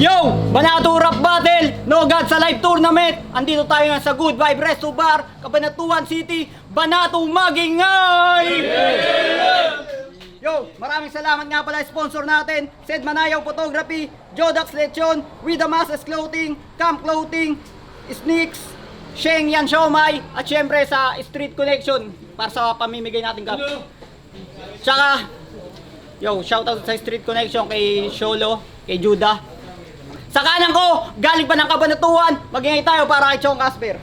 Yo! Banato Rap Battle! No God sa live tournament! Andito tayo nga sa Good Vibe Resto Bar, Cabanatuan City, Banato Magingay! Yo! Maraming salamat nga pala sponsor natin, Sed Manayaw Photography, Jodax Lechon, With the Masses Clothing, Camp Clothing, Sneaks, Sheng Yan Siomai, at syempre sa Street Connection para sa pamimigay natin cup. Tsaka, yo, shoutout sa Street Connection kay Sholo, kay Judah. Sa kanan ko, galing pa ng Cabanatuan, magingay tayo para kay Chong Casper.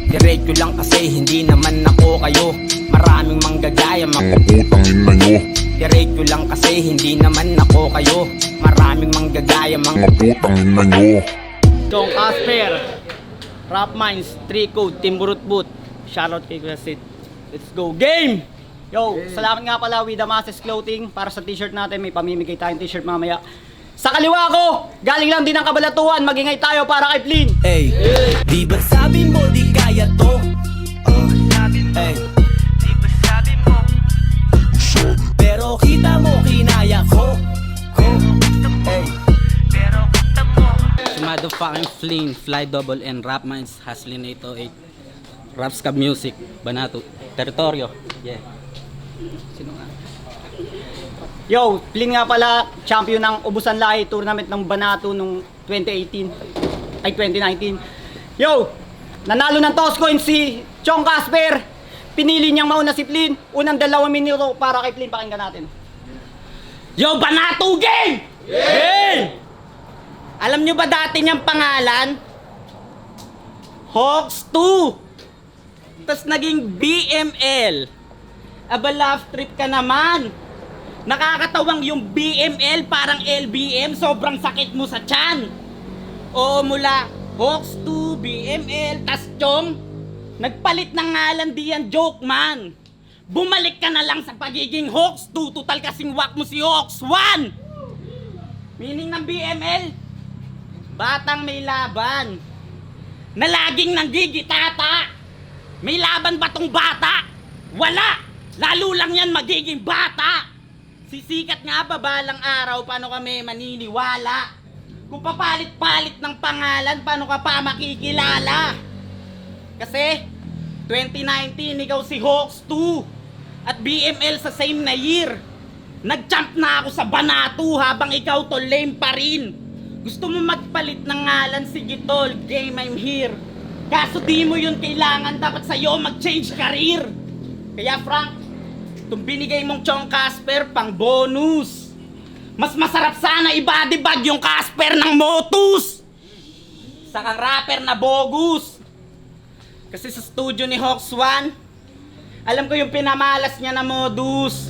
Diretso lang kasi hindi naman ako kayo. Maraming manggagaya mga putangin na nyo. Diretso lang kasi hindi naman ako kayo. Maraming manggagaya mga putangin na nyo. Chong Casper, Rap Minds, 3 Code, Timburut Boot. Shoutout kay Grasit. Let's go, game! Yo, salamat nga pala with the Masses Clothing para sa t-shirt natin. May pamimigay tayong t-shirt mamaya. Sa kaliwa ko, galing lang din ng Cabanatuan, magingay tayo para kay Flynn. Ey, di ba sabi mo di kaya to? Oh, sabi mo, ey, di ba sabi mo? Pero kita mo kinaya ko. Ey, pero kita mo. Sumado fucking Flynn, Fly Double N, Rap Minds, Haslin 808, Rap Scab Music, Banato, Territorio. Yeah. Sino nga? Yo, Flynn nga pala, champion ng Ubusan Lahi tournament ng Banato nung 2018 ay 2019. Yo, nanalo ng toss coin si Chong Casper. Pinili niyang mauna si Flynn. Unang 2 minuto para kay Flynn, pakinggan natin. Yo, Banato game! Yeah! Alam nyo ba dati niyang pangalan? Hawks 2. Tapos naging BML. Aba, love trip ka naman. Nakakatawang yung BML parang LBM, sobrang sakit mo sa tiyan. Oo, mula Hawks 2, BML, tas Chong, nagpalit ng ngalan diyan, joke man. Bumalik ka na lang sa pagiging Hawks 2, total kasing wak mo si Hawks 1. Meaning ng BML, batang may laban, na laging nanggigitata. May laban ba tong bata? Wala! Lalo lang yan magiging bata. Sisikat nga ba balang araw, paano kami maniniwala? Kung papalit-palit ng pangalan, paano ka pa makikilala? Kasi 2019 ikaw si Hawks 2 at BML sa same na year. Nag-jump na ako sa Banato habang ikaw to lame pa rin. Gusto mo magpalit ng ngalan, sige tol, game I'm here. Kaso di mo yun kailangan, dapat sa'yo mag-change career. Kaya Frank, itong binigay mong Chong Casper pang bonus. Mas masarap sana ibadibag yung Casper ng Motus sa kang rapper na bogus. Kasi sa studio ni Hawks 1, alam ko yung pinamalas niya na modus.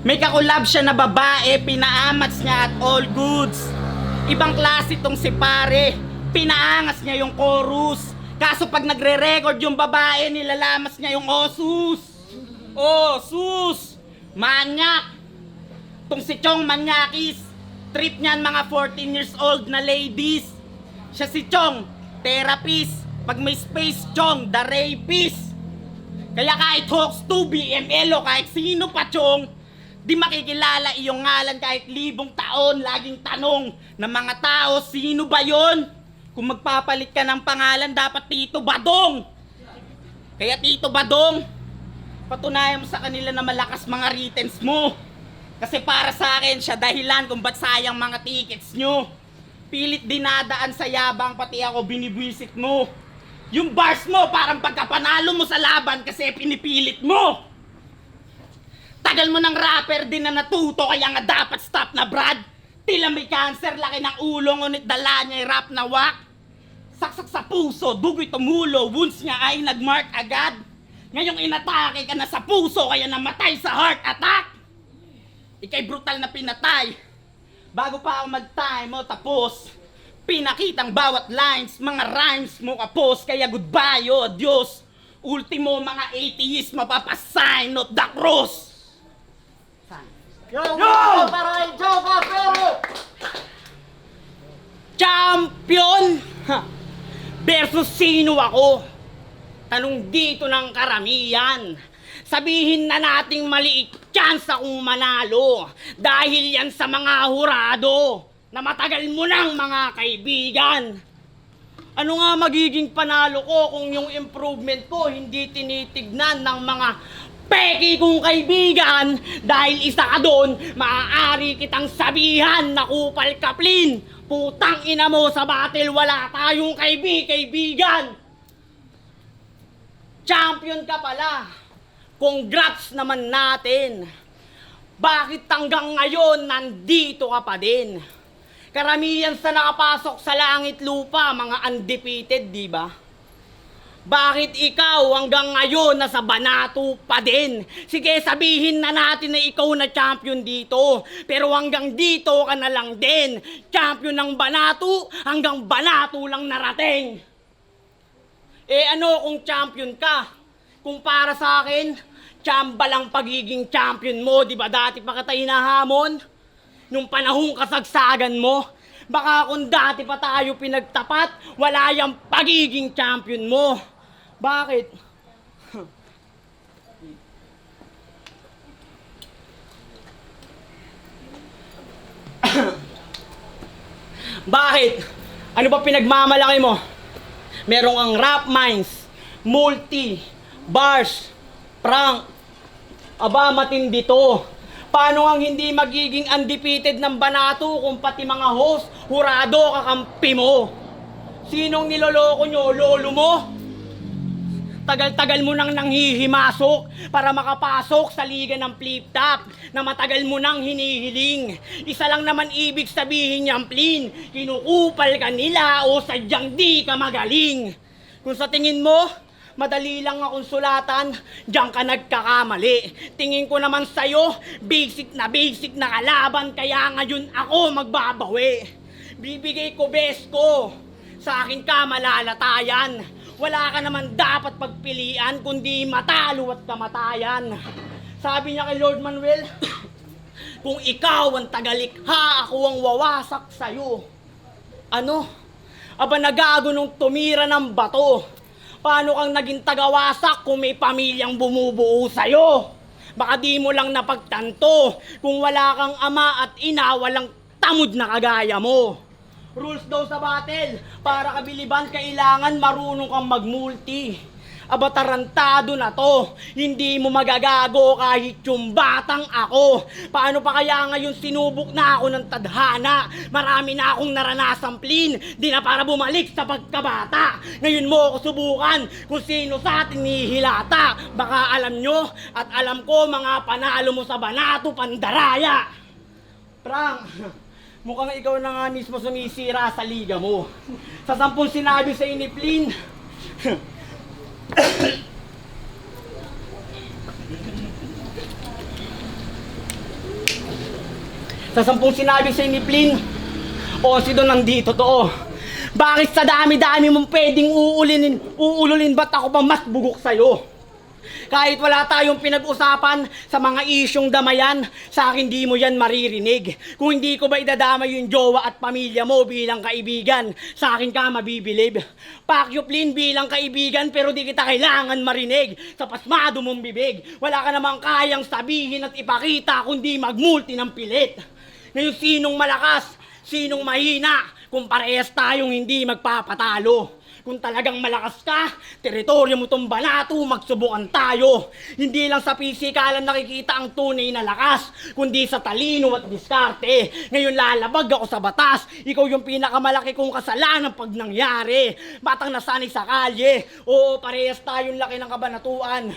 May kakulab siya na babae, pinaamats niya at all goods. Ibang klase tong si pare, pinaangas niya yung chorus. Kaso pag nagre-record yung babae, nilalamas niya yung osus. Oh, sus! Manyak! Tong si Chong manyakis. Trip niyan mga 14 years old na ladies. Siya si Chong, therapist. Pag may space, Chong, the rapist. Kaya kahit Hawks 2, BML o kahit sino pa, Chong, di makikilala iyong ngalan kahit 1,000 taon. Laging tanong ng mga tao, sino ba yon? Kung magpapalit ka ng pangalan, dapat Tito Badong. Kaya Tito Badong, patunayan mo sa kanila na malakas mga writtens mo. Kasi para sa akin, siya dahilan kung ba't sayang mga tickets nyo. Pilit dinadaan sa yabang, pati ako binibwisit mo. Yung bars mo, parang pagkapanalo mo sa laban kasi pinipilit mo. Tagal mo ng rapper din na natuto, kaya nga dapat stop na Brad. Tila may cancer, laki ng ulo, ngunit dala niya rap na wak. Saksak sa puso, dugo'y tumulo, wounds niya ay nagmark agad. Ngayong inatake ka na sa puso, kaya namatay sa heart attack. Ika'y brutal na pinatay. Bago pa ako mag-time mo tapos, pinakitang bawat lines, mga rhymes mo kapos. Kaya goodbye, oh Diyos. Ultimo mga atheist, mapapasign of the cross. Yo! Para kay Chong Casper! Champion! Versus sino ako? Tanong dito ng karamihan. Sabihin na nating maliit chance akong manalo dahil yan sa mga hurado. na matagal mo ng mga kaibigan. Ano nga magiging panalo ko kung yung improvement ko hindi tinitignan ng mga peki kong kaibigan? Dahil isa ka doon, maaari kitang sabihan na kupal ka, Plin. Putang ina mo, sa battle wala tayong kaibigan. Champion ka pala. Congrats naman natin. Bakit hanggang ngayon nandito ka pa din? Karamihan sa nakapasok sa langit lupa, mga undefeated, di ba? Bakit ikaw hanggang ngayon nasa Banato pa din? Sige, sabihin na natin na ikaw na champion dito. Pero hanggang dito ka na lang din. Champion ng Banato, hanggang Banato lang narating. Eh ano kung champion ka? Kung para sa akin, tsamba lang pagiging champion mo. Di ba dati pa kita hinahamon? Nung panahong kasagsagan mo, baka kung dati pa tayo pinagtapat, wala yung pagiging champion mo. Bakit? Bakit? Ano ba pinagmamalaki mo? Merong ang rap mines, multi, bars, prank. Aba, matindi to. Paano ang hindi magiging undefeated ng Banato kung pati mga host, hurado kakampi mo? Sinong niloloko nyo? Lolo mo? Tagal-tagal mo nang nanghihimasok para makapasok sa liga ng flip-top na matagal mo nang hinihiling. Isa lang naman ibig sabihin niyang, Plin, kinukupal ka nila o sadyang di ka magaling. Kung sa tingin mo, madali lang akong sulatan, diyan ka nagkakamali. Tingin ko naman sa'yo, basic na kalaban, kaya ngayon ako magbabawi. Bibigay ko best ko, sa akin ka malalatayan. Wala ka naman dapat pagpilian, kundi matalo at kamatayan. Sabi niya kay Lord Manuel, kung ikaw ang tagalikha, ako ang wawasak sa'yo. Ano? Aba nagago nung tumira ng bato. Paano kang naging tagawasak kung may pamilyang bumubuo sa'yo? Baka di mo lang napagtanto kung wala kang ama at ina, walang tamod na kagaya mo. Rules daw sa battle, para kabiliban kailangan marunong kang magmulti. Aba tarantado na to, hindi mo magagago kahit yung batang ako. Paano pa kaya ngayon sinubok na ako ng tadhana? Marami na akong naranasang, Plin, di na para bumalik sa pagkabata. Ngayon mo ako subukan kung sino sa atin nihilata. Baka alam nyo at alam ko mga panalo mo sa Banato, Pandaraya. Prang, mukhang ikaw na nga mismo sumisira sa liga mo. Sa 10 sinabi sa ni Plin, sa 10 sinabi sa ni Plin, 11 doon nandito to. Bakit sa dami-dami mong pwedeng uululin ba't ako pa mas bugok sa'yo? Kahit wala tayong pinag-usapan sa mga isyong damayan, sa akin di mo yan maririnig. Kung hindi ko ba idadamay yung jowa at pamilya mo bilang kaibigan, sa akin ka mabibilib. Pacquiao, Plin, bilang kaibigan pero di kita kailangan marinig sa pasmado mong bibig. Wala ka namang kayang sabihin at ipakita kundi magmulti ng pilit. Ngayon sinong malakas, sinong mahina, kung parehas tayong hindi magpapatalo. Kung talagang malakas ka, teritoryo mo tong Banato, magsubukan tayo. Hindi lang sa pisikalan nakikita ang tunay na lakas, kundi sa talino at diskarte. Ngayon lalabag ako sa batas, ikaw yung pinakamalaki kong kasalanan pag nangyari. Batang nasanay sa kalye, oo parehas tayong laki ng kabanatuan.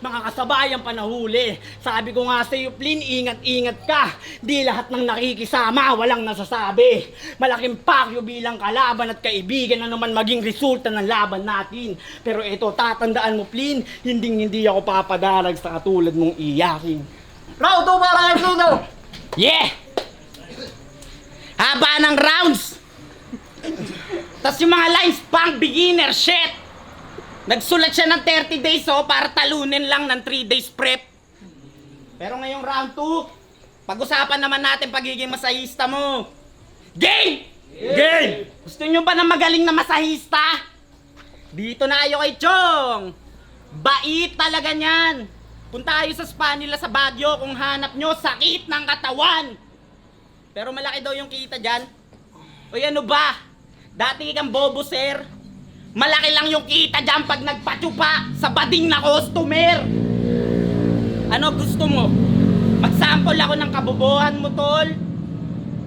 Mga kasabayang panahuli. Sabi ko nga sa iyo, Plin, ingat-ingat ka. Di lahat ng nakikisama, walang nasasabi. Malaking Pacquiao bilang kalaban at kaibigan na naman maging resulta ng laban natin. Pero ito, tatandaan mo, Plin, hindi ako papadarag sa katulad mong iyakin. Round 2 para kay Pluto! Yeah! Haba ng rounds! Tas yung mga lines, pang beginner shit! Nagsulat siya ng 30 days para talunin lang ng 3 days prep. Pero ngayong round 2, pag-usapan naman natin pagiging masahista mo. Game! Game! Gusto nyo ba na magaling na masahista? Dito na kayo kay Chong. Bait talaga niyan. Punta kayo sa spa nila sa Baguio kung hanap nyo sakit ng katawan. Pero malaki daw yung kita dyan. O ano ba? Dati kang bobo, sir. Malaki lang yung kita dyan pag nagpatsupa sa bading na customer. Ano gusto mo? Mag-sample ako ng kabobohan mo, tol.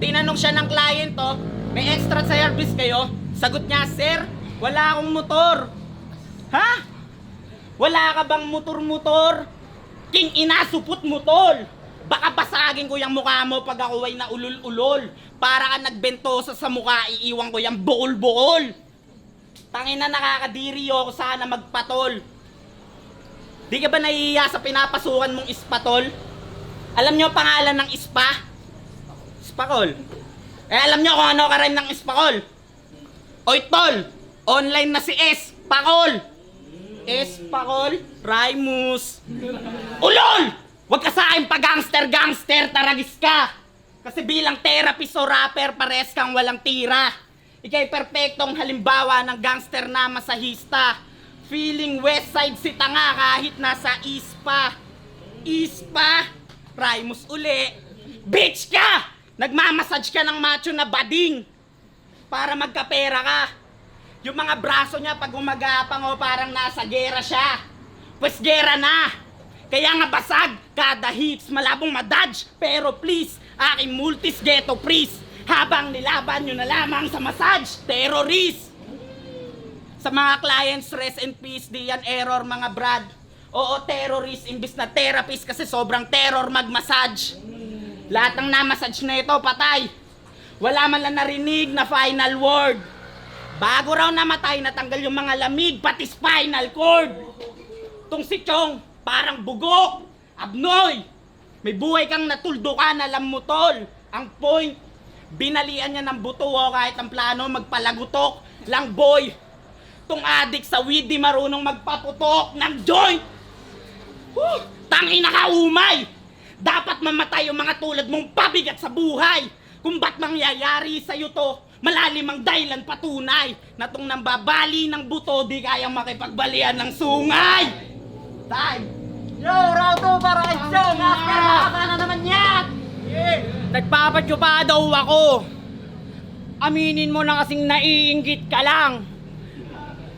Tinanong siya ng client, oh, may extra service kayo? Sagot niya, sir, wala akong motor. Ha? Wala ka bang motor-motor? King ina, supot mo, tol. Baka basagin ko yung mukha mo pag ako ay naulol-ulol. Para ka nagbentosa sa mukha, iiwan ko yung bukol-bukol. Tangina, nakakadiri ako, sana magpatol. Di ka ba nahihiya sa pinapasukan mong ispatol? Alam nyo ang pangalan ng ispa? Spakol. Eh alam nyo kung ano ka rin ng ispakol? Oy tol, online na si Espakol. Espakol, Raimus. Ulol! Huwag ka sa akin pa-gangster-gangster, taragis ka. Kasi bilang therapist o rapper, pares kang walang tira. Ika'y perpektong halimbawa ng gangster na masahista. Feeling west side si tanga kahit nasa ispa. Ispa, Raimus uli. Bitch ka! Nagmamassage ka ng macho na bading para magkapera ka. Yung mga braso niya pag umagapang o parang nasa gera siya. Pues gera na. Kaya nga basag, kada hits malabong madodge. Pero please, aking multis ghetto priest. Habang nilaban nyo na lamang sa massage, terrorist. Sa mga clients, rest in peace, di yan error mga brad. Oo, terrorist, imbis na therapist kasi sobrang terror mag-massage. Lahat ng na-massage na ito, patay. Wala man lang narinig na final word. Bago raw namatay, natanggal yung mga lamig, pati spinal cord. Tung si Chong, parang bugok, abnoy. May buhay kang natuldukan, alam mo tol. Ang point, binalian niya ng buto kahit ang plano magpalagutok lang boy. Tung adik sa weed di marunong magpaputok ng joint. Tangina ka umay. Dapat mamatay yung mga tulad mong pabigat sa buhay. Kung ba't mangyayari sa'yo to, malalim ang dahilan patunay na tong nambabali ng buto di kayang makipagbalian ng sungay. Time. Yo, round 2 para kay Chong. Master, makaka na naman yan. Nagpapatsupa daw ako. Aminin mo na kasing naiinggit ka lang.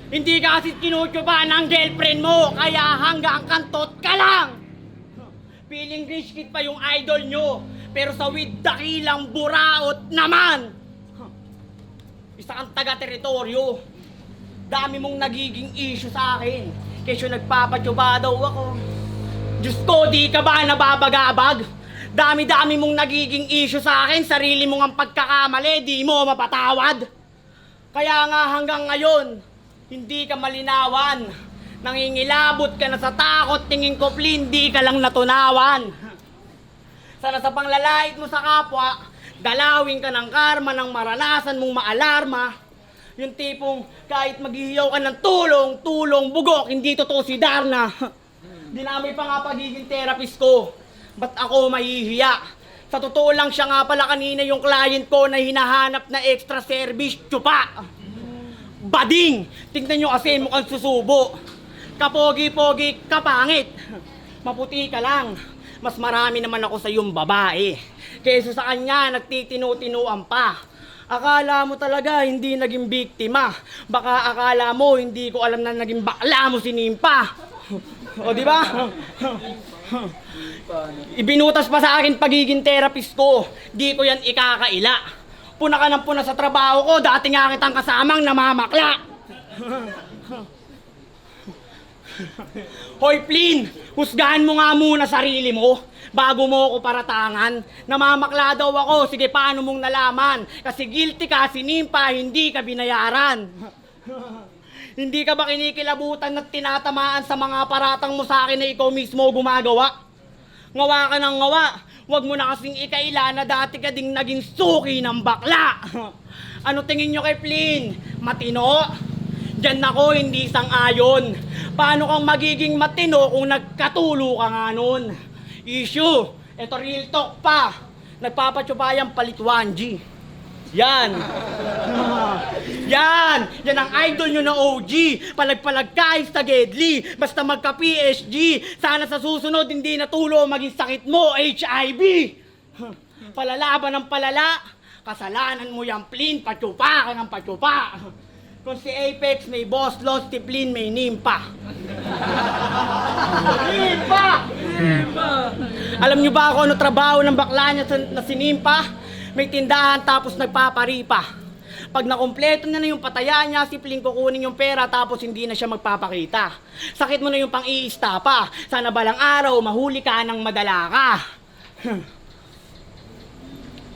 Hindi ka kasi tinutsupa ng girlfriend mo, kaya hanggang kantot ka lang. Feeling rich kid pa yung idol nyo, pero sa with dakilang buraot naman. Isa kang taga-teritoryo. Dami mong nagiging issue sa akin. Kesyo nagpapatsupa daw ako. Diyos ko, di ka ba nababagabag? Dami-dami mong nagiging issue sa akin, sarili mong ang pagkakamali, di mo mapatawad. Kaya nga hanggang ngayon, hindi ka malinawan. Nangingilabot ka na sa takot, tingin ko hindi ka lang natunawan. Sana sa panglalait mo sa kapwa, dalawin ka ng karma nang maranasan mong maalarma. Yung tipong kahit maghihiyaw ka ng tulong, bugok, hindi totoo si Darna. Dinamay pa nga pagiging therapist ko. Ba't ako mahihiya? Sa totoo lang siya nga pala kanina yung client ko na hinahanap na extra service, tsupa. Bading! Tingnan nyo kasi mukhang susubo. Kapogi-pogi, kapangit. Maputi ka lang. Mas marami naman ako sa iyong babae. Kaysa sa kanya, nagtitinu-tinuan pa. Akala mo talaga hindi naging biktima. Baka akala mo hindi ko alam na naging bakla mo si Nimpa. O di ba? Ibinutas pa sa akin pagiging therapist ko. Di ko yan ikakaila. Puna ka ng puna sa trabaho ko, dati nga kitang kasamang namamakla. Hoy Plin, husgahan mo nga muna sarili mo bago mo ako paratangan. Namamakla daw ako, sige paano mong nalaman? Kasi guilty ka, sinimpa, hindi ka binayaran. Hindi ka ba kinikilabutan at tinatamaan sa mga paratang mo sa akin na ikaw mismo gumagawa? Ngawa ka ng ngawa, wag mo na kasing ikaila na dati ka ding naging suki ng bakla. Ano tingin nyo kay Plin? Matino? Diyan ako hindi sang-ayon. Paano kang magiging matino kung nagkatulo ka nga nun? Issue, eto real talk pa. Nagpapatsubayang palit 1G. Yan! Yan! Yan ang idol nyo na OG! Palag-palag ka, Instagedli! Basta magka-PSG! Sana sa susunod hindi natulo maging sakit mo, HIV! Palalaban ng palala. Kasalanan mo yung plin, patsupa ka ng patsupa. Kung si Apex may boss loss, si Plin may nimpa. Nimpa! Alam nyo ba kung ano trabaho ng bakla niya na si Nimpa? May tindahan tapos nagpaparipa. Pag nakumpleto na yung pataya niya, si Plin kukunin yung pera tapos hindi na siya magpapakita. Sakit mo na yung pang-iista pa. Sana balang araw, mahuli ka ng madala ka.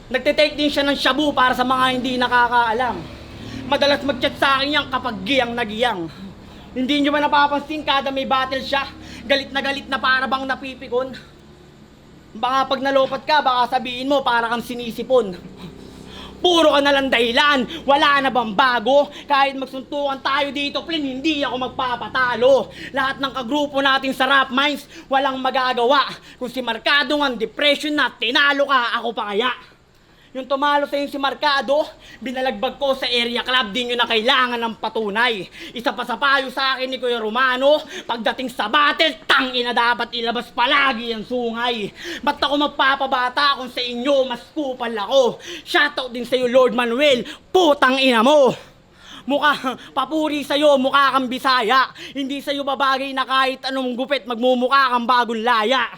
Nagtitake din siya ng shabu para sa mga hindi nakakaalam. Madalas mag-chat sa akin yan kapag giyang nagiyang. Hindi nyo ba napapansin kada may battle siya? Galit na para bang napipikon. Baka pag nalopat ka, baka sabihin mo para kang sinisipon. Puro ka na lang dahilan, wala na bang bago? Kahit magsuntukan tayo dito, Plin, hindi ako magpapatalo. Lahat ng kagrupo natin sa Rap Minds, walang magagawa. Kung si Marcado ang depression na, tinalo ka, ako pa kaya? Yung tumalo sa si Marcado, binalagbag ko sa area club, di nyo na kailangan ng patunay. Isa pa sa payo sa akin ni Kuya Romano, pagdating sa battle, tangina dapat ilabas palagi ang sungay. Ba't ako magpapabata kung sa inyo mas kupal ako? Shoutout din sa'yo Lord Manuel, putang ina mo! Mukha, papuri sa'yo, mukha kang Bisaya. Hindi sa'yo babagay na kahit anong gupit, magmumukha kang bagong laya.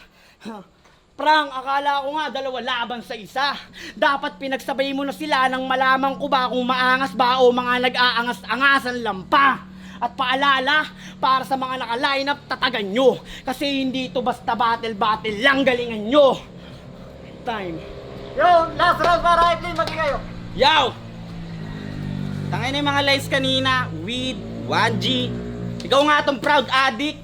Prang, akala ko nga dalawa laban sa isa. Dapat pinagsabay mo na sila nang malaman ko ba kung maangas ba o mga nag-aangas-angasan lang pa. At paalala, para sa mga naka-line up, tatagan nyo. Kasi hindi ito basta battle lang, galingan nyo. Time. Yo, last round para Evelyn, maging kayo. Yo! Tangay na yung mga lines kanina, weed, 1G. Ikaw nga tong proud addict.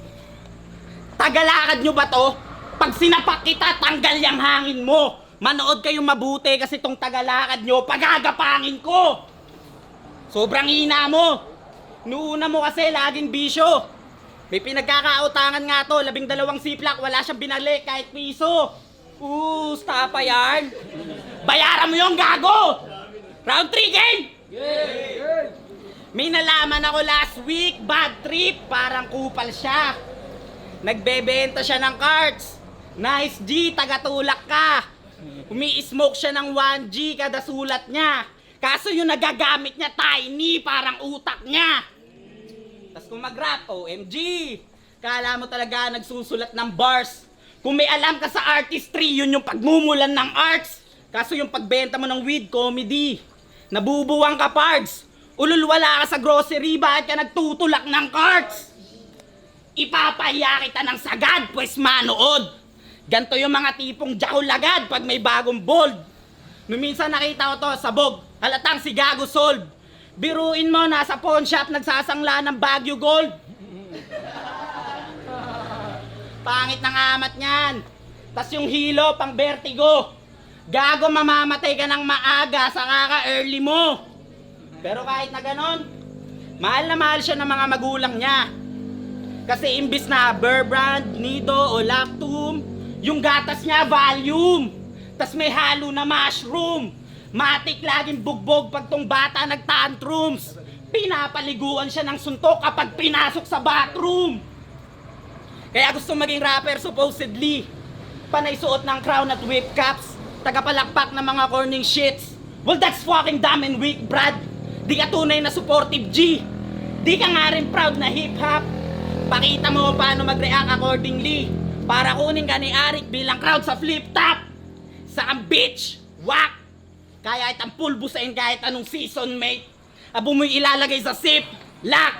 Tagalakad nyo ba to? Pag sinapak kita, tanggal yung hangin mo. Manood kayong mabuti kasi tong tagalakad nyo, pagagapangin ko. Sobrang hina mo. Nuuna mo kasi laging bisyo. May pinagkakautangan nga to, 12 siplak, wala siyang binalik kahit piso. Stop pa yan. Bayaran mo yung gago. Round 3 game. May nalaman ako last week, bad trip, parang kupal siya. Nagbebenta siya ng cards. Nice G, tagatulak ka. Umi-smoke siya ng 1G kada sulat niya. Kaso yung nagagamit niya tiny, parang utak niya. Tas kung mag-rap, OMG. Kala mo talaga nagsusulat ng bars. Kung may alam ka sa artistry, yun yung pagmumulan ng arts. Kaso yung pagbenta mo ng weed, comedy. Nabubuwang ka, pards. Ululwala ka sa grocery, bakit ka nagtutulak ng cards? Ipapahiya kita ng sagad, pues manood. Ganto yung mga tipong jahulagad pag may bagong bold. Minsan nakita ko to sa Bog, halatang si Gago Solve. Biruin mo, nasa pawn shop nagsasangla ng Baguio Gold. Pangit ng amat niyan. Tas yung hilo, pang vertigo. Gago, mamamatay ka ng maaga sa kaka-early mo. Pero kahit na ganon, mahal na mahal siya ng mga magulang niya. Kasi imbis na Burbrand, Nido o Lactum, yung gatas niya volume. Tas may halo na mushroom. Matik laging bugbog pag tong bata nagtantrums. Pinapaliguan siya ng suntok kapag pinasok sa bathroom. Kaya gusto maging rapper supposedly. Panay suot ng crown at whip caps. Tagapalakpak ng mga corning shits. Well, that's fucking dumb and weak, Brad. Di ka tunay na supportive G. Di ka nga rin proud na hip-hop. Pakita mo paano mag-react accordingly. Para kunin ka ni Arik bilang crowd sa flip-top. Saan bitch? Wak! Kaya itang pulbusain kahit anong season, mate. Abo mo'y ilalagay sa sip. Lock!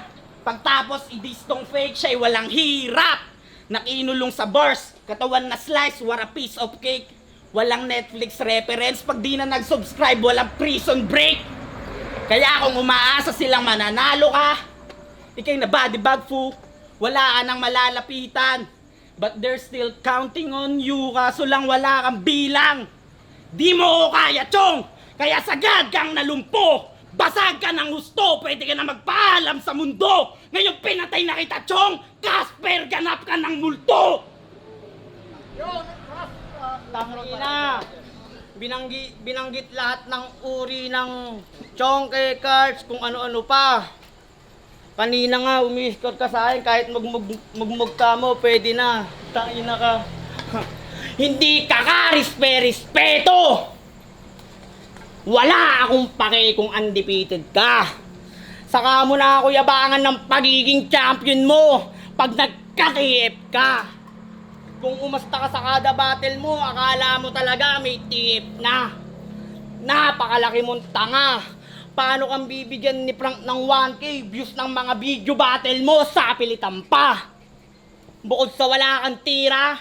Pagtapos idistong fake siya'y walang hirap. Nakinulong sa bars. Katawan na slice, what a piece of cake. Walang Netflix reference. Pag di na nag-subscribe, walang prison break. Kaya kung umaasa silang mananalo ka, ikay na body bag fu, wala ka nang malalapitan. But they're still counting on you, kaso lang wala kang bilang. Di mo ko kaya, chong! Kaya sagad kang nalumpo. Basag ka ng gusto, pwede ka na magpaalam sa mundo. Ngayon pinatay na kita, chong! Casper, ganap ka ng multo! Tangina! Binanggit lahat ng uri ng chongke cards, kung ano-ano pa. Kanina nga, umiskot ka sa akin, kahit magmug ka mo, pwede na. Tangina ka. Hindi ka ka-respeto! Wala akong pake kung undefeated ka. Saka mo na ako yabangan ng pagiging champion mo pag nagka-TF ka. Kung umasta ka sa kada battle mo, akala mo talaga may TF na. Napakalaki mong tanga. Paano kang bibigyan ni Frank ng 1K views ng mga video battle mo sa pilitan pa? Bukod sa wala kang tira,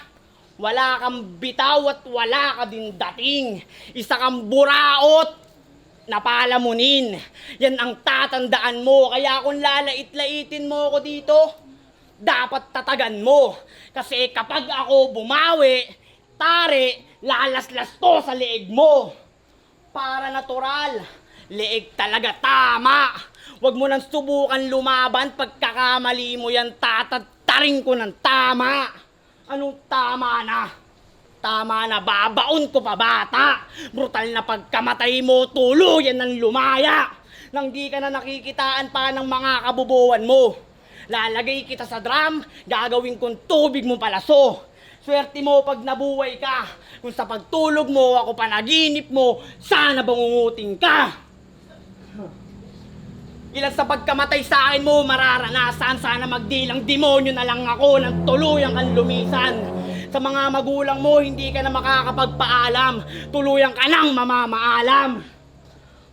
wala kang bitaw at wala ka din dating. Isa kang buraot na palamunin. Yan ang tatandaan mo. Kaya kung lalait-laitin mo ako dito, dapat tatagan mo. Kasi kapag ako bumawi, tare, lalaslas to sa leeg mo. Para natural, leeg talaga tama. Huwag mo nang subukan lumaban, pagkakamali mo yan, tatataring ko ng tama. Anong tama na? Tama na, babaon ko pa bata. Brutal na pagkamatay mo, tuluyan ng lumaya. Nang di ka na nakikitaan pa ng mga kabubuan mo. Lalagay kita sa drum, gagawin kong tubig mo palaso. Swerte mo pag nabuhay ka. Kung sa pagtulog mo, ako panaginip mo, sana bangungutin ka. Ilan sa pagkamatay sa akin mo mararanasan, sana magdilang demonyo na lang ako ng tuluyang kang lumisan. Sa mga magulang mo, hindi ka na makakapagpaalam, tuluyang ka nang mamamaalam.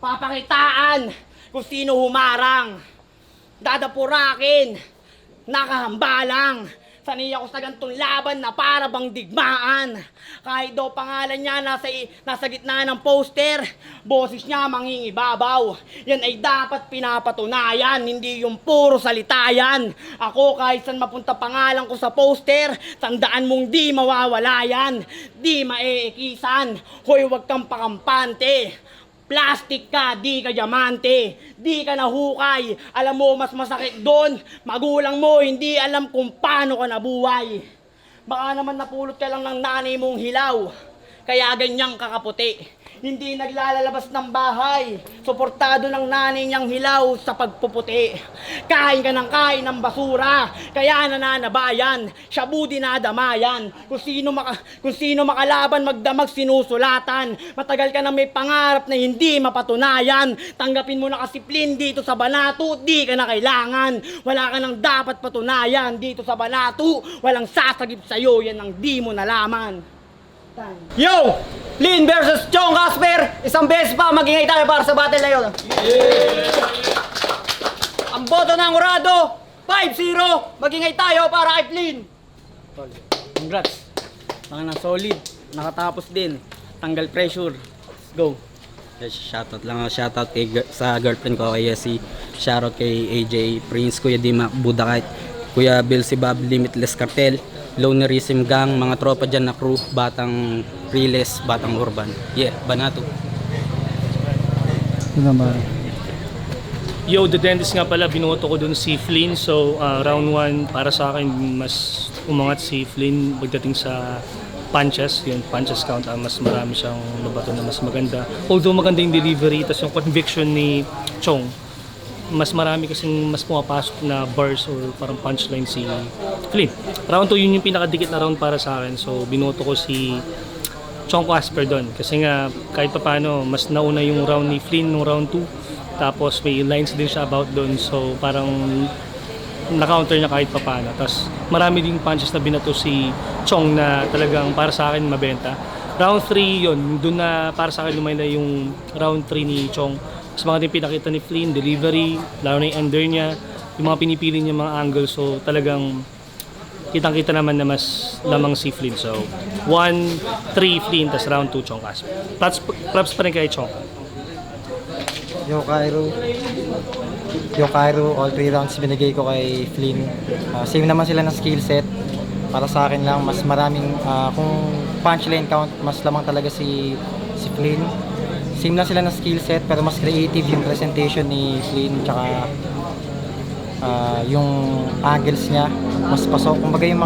Papakitaan kung sino humarang, dadapurakin, nakahambalang. Sanay ako sa gantong laban na para bang digmaan. Kahit daw pangalan niya nasa gitna ng poster, boses niya mangingibabaw. Yan ay dapat pinapatunayan, hindi yung puro salita yan. Ako kahit saan mapunta pangalan ko sa poster, tandaan mong di mawawala yan, di maeekisan. Hoy, wag kang pakampante. Plastic ka, di ka diamante, di ka nahukay. Alam mo, mas masakit doon, magulang mo, hindi alam kung paano ka nabuhay. Baka naman napulot ka lang ng nanay mong hilaw, kaya ganyang kakaputi. Hindi naglalabas ng bahay, suportado ng nanay niyang hilaw sa pagpuputi. Kain ka ng kain ng basura, kaya nananabayan, shabu dinadamayan. Kung sino makalaban magdamag sinusulatan. Matagal ka na may pangarap na hindi mapatunayan. Tanggapin mo na kasiplin dito sa Banato, di ka na kailangan. Wala ka nang dapat patunayan dito sa Banato, walang sasagip sa'yo, yan ang di mo nalaman. Yo! Lin versus Chong Casper! Isang beses pa, magingay tayo para sa battle na yun. Ang boto ng Urado, 5-0. Magingay tayo para kay Flynn. Congrats. Mga solid. Nakatapos din. Tanggal pressure. Let's go. Shoutout lang ako. Shoutout sa girlfriend ko, kay Yesi. Shoutout kay AJ Prince, Kuya Dima Budakite, Kuya Bill si Bob, Limitless Cartel, Lonerism Gang, mga tropa dyan na crew, Batang Riles, Batang Urban. Yeah, Banato. Yo, The Dentist nga pala, binoto ko dun si Flynn. So, round 1 para sa akin, mas umangat si Flynn pagdating sa punches. Yung punches count, mas marami siyang nabato na mas maganda. Although maganda yung delivery, tas yung conviction ni Chong, mas marami kasing mas pumapasok na bars or parang punchline si Flynn. Round 2, yun yung pinakadikit na round para sa akin. So, binoto ko si Chong Casper doon. Kasi nga, kahit pa paano, mas nauna yung round ni Flynn nung round 2. Tapos may lines din siya about doon. So, parang na-counter niya kahit pa paano. Tapos, marami din punches na binato si Chong na talagang para sa akin mabenta. Round 3 yun, doon na para sa akin lumay yung round 3 ni Chong. Mas mga din pinakita ni Flynn, delivery, lalo na yung ender niya, yung mga pinipili niya mga angles. So talagang kitang-kita naman na mas lamang si Flynn. So 1-3 Flynn, tas round 2 Chong Casper. Props pa rin kay Chong. Yo Cairo, all 3 rounds binigay ko kay Flynn. Same naman sila ng skill set. Para sa akin lang, mas maraming, kung punchline count, mas lamang talaga si Flynn. Same lang sila ng skill set, pero mas creative yung presentation ni Flynn, tsaka yung angles niya, mas pasok. Kumbaga yung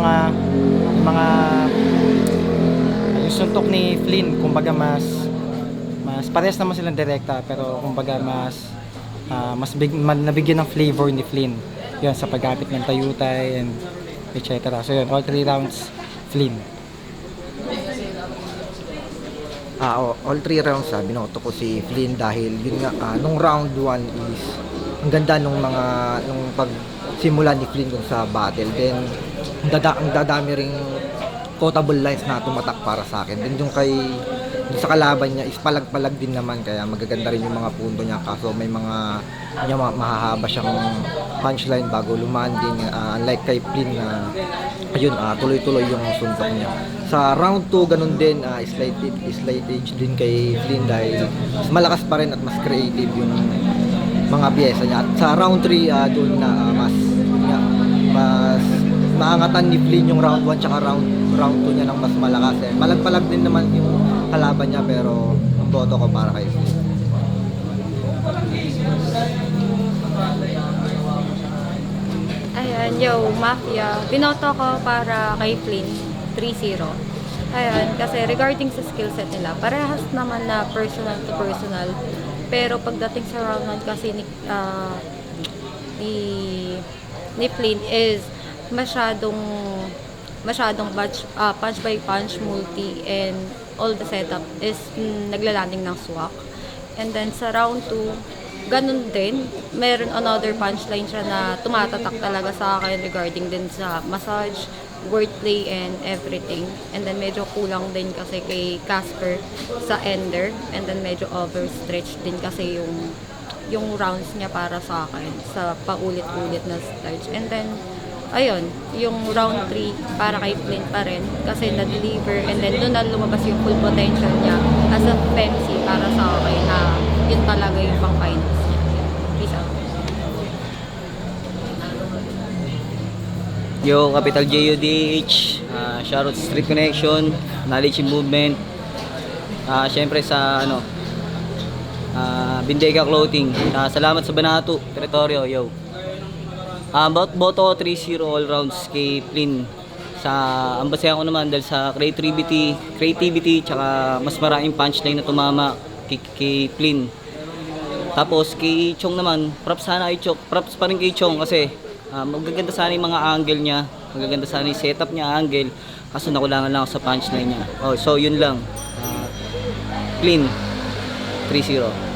suntok ni Flynn, kumbaga mas parehas naman silang direkta, pero kumbaga nabigyan ng flavor ni Flynn yun sa paggamit ng tayutay and etc. So yun, all 3 rounds Flynn. All 3 rounds binoto ko si Flynn dahil yun nga nung round 1 is ang ganda nung pagsimula ni Flynn dun sa battle. Then ang dadami ring quotable lines na tumatak para sa akin. Then dun sa kalaban niya is palag-palag din naman, kaya magaganda rin yung mga punto niya, kaso may mga mahahaba siyang punchline bago lumanding, unlike kay Flynn na ayun, tuloy-tuloy yung suntok niya. Sa round 2 ganun din, slight edge din kay Flynn dahil mas malakas pa rin at mas creative yung mga piyesa niya. At sa round 3 doon na mas maangatan ni Flynn yung round 1 tsaka round 2 niya ng mas malakas. Palag-palag din naman yung kalaban niya, pero ang boto ko para kay Flynn. Ayan, yo, Mafia. Binoto ko para kay Flynn, 3-0. Ayan, kasi regarding sa skill set nila, parehas naman na personal to personal. Pero pagdating sa round 1 kasi ni Flynn is masyadong punch by punch, multi, and all the setup is naglalanding ng swak. And then sa round 2, ganun din, meron another punchline siya na tumatatak talaga sa akin regarding din sa massage, wordplay, and everything. And then medyo kulang din kasi kay Casper sa ender, and then medyo overstretch din kasi yung rounds niya para sa akin sa paulit-ulit na stage. And then ayun, yung round 3 para kay Flynn pa rin kasi na-deliver, and then doon na lumabas yung full potential niya as a femc para sa akin na yun talaga yung pang finals niya. Peace out. Yo, Capital JUDH, shoutout sa Street Connection, Knowledge and Movement. Syempre sa Bindega Clothing. Salamat sa Banato, Territorio, yo. Boto 3-0 all rounds kay Flynn. Ang basehan ko naman dahil sa creativity, tsaka mas maraming punchline na tumama kay Flynn. Tapos kay Chong naman, props pa rin kay Chong kasi magaganda sana yung mga angle niya, magaganda sana yung setup niya, angle, kaso nakulangan lang ako sa punchline niya. So yun lang, Flynn 3-0.